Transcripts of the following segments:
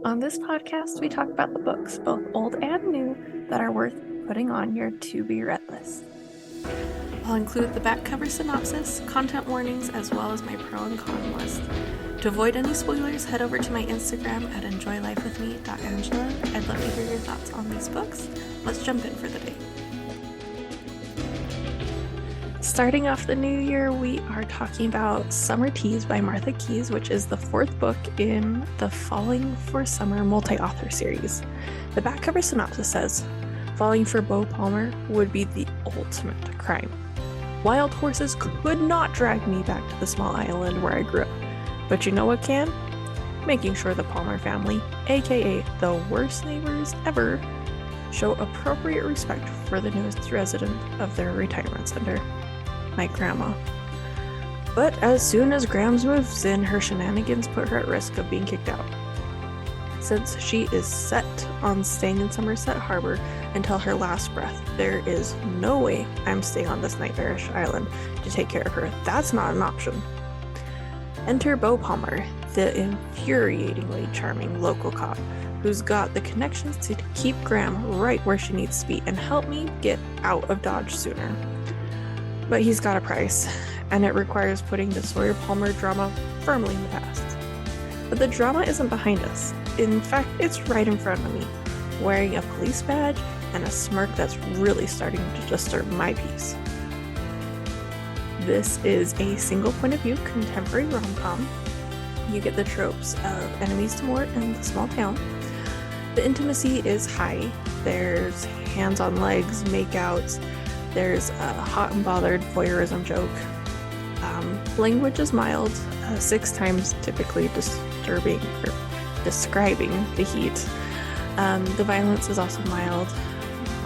On this podcast, we talk about the books, both old and new, that are worth putting on your to-be-read list. I'll include the back cover synopsis, content warnings, as well as my pro and con list. To avoid any spoilers, head over to my Instagram at enjoylifewithme.angela. I'd love to hear your thoughts on these books. Let's jump in for the day. Starting off the new year, we are talking about Summer Tease by Martha Keyes, which is the fourth book in the Falling for Summer multi-author series. The back cover synopsis says, "Falling for Beau Palmer would be the ultimate crime. Wild horses could not drag me back to the small island where I grew up. But you know what can? Making sure the Palmer family, aka the worst neighbors ever, show appropriate respect for the newest resident of their retirement center, my grandma. But as soon as Grams moves in, her shenanigans put her at risk of being kicked out. Since she is set on staying in Somerset Harbor until her last breath, there is no way I'm staying on this nightmarish island to take care of her. That's not an option. Enter Beau Palmer, the infuriatingly charming local cop who's got the connections to keep Gram right where she needs to be and help me get out of Dodge sooner. But he's got a price, and it requires putting the Sawyer Palmer drama firmly in the past. But the drama isn't behind us. In fact, it's right in front of me, wearing a police badge and a smirk that's really starting to disturb my peace. This is a single point of view contemporary rom-com. You get the tropes of enemies to more in the small town. The intimacy is high. There's hands on legs, makeouts. There's a hot and bothered voyeurism joke. Language is mild, 6 times typically disturbing or describing the heat. The violence is also mild,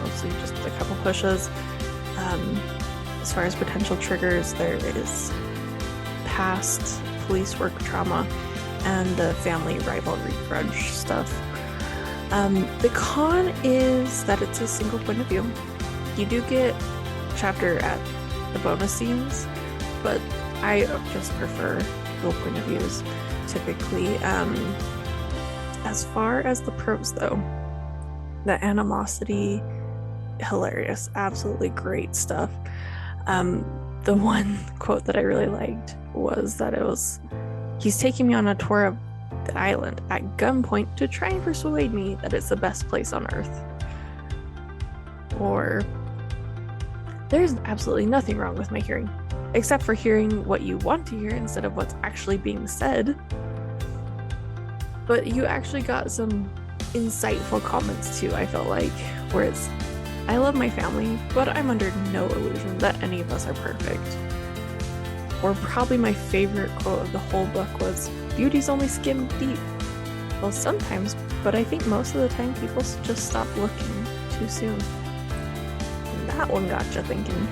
mostly just a couple pushes. As far as potential triggers, there is past police work trauma and the family rivalry grudge stuff. The con is that it's a single point of view. You do get chapter at the bonus scenes, but I just prefer dual point of views typically. As far as the pros though, the animosity, hilarious, absolutely great stuff. The one quote that I really liked was that he's taking me on a tour of the island at gunpoint to try and persuade me that it's the best place on earth. Or, there's absolutely nothing wrong with my hearing, except for hearing what you want to hear instead of what's actually being said. But you actually got some insightful comments too, I felt like, where it's, I love my family, but I'm under no illusion that any of us are perfect. Or probably my favorite quote of the whole book was, "Beauty's only skin deep." Well, sometimes, but I think most of the time people just stop looking too soon. And that one got you thinking.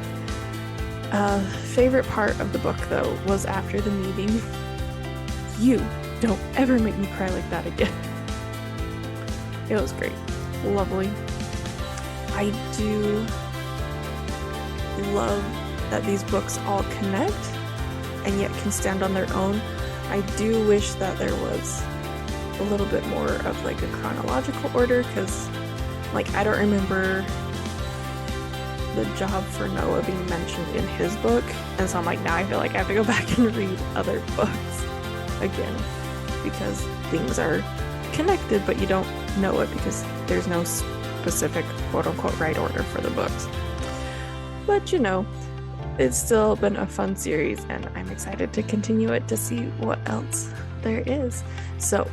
Favorite part of the book, though, was after the meeting. You don't ever make me cry like that again. It was great. Lovely. I do love that these books all connect and yet can stand on their own. I do wish that there was a little bit more of like a chronological order, because like I don't remember the job for Noah being mentioned in his book, and so I'm like, now I feel like I have to go back and read other books again because things are connected, but you don't know it because there's no specific quote-unquote right order for the books. But you know, it's still been a fun series, and I'm excited to continue it to see what else there is. So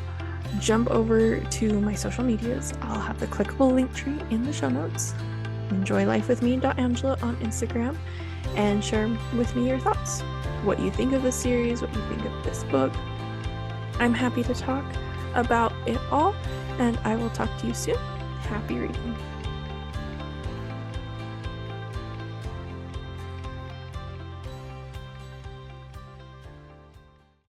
jump over to my social medias. I'll have the clickable link tree in the show notes. enjoylifewithme.angela on Instagram, and share with me your thoughts, what you think of the series, what you think of this book. I'm happy to talk about it all, and I will talk to you soon. Happy reading.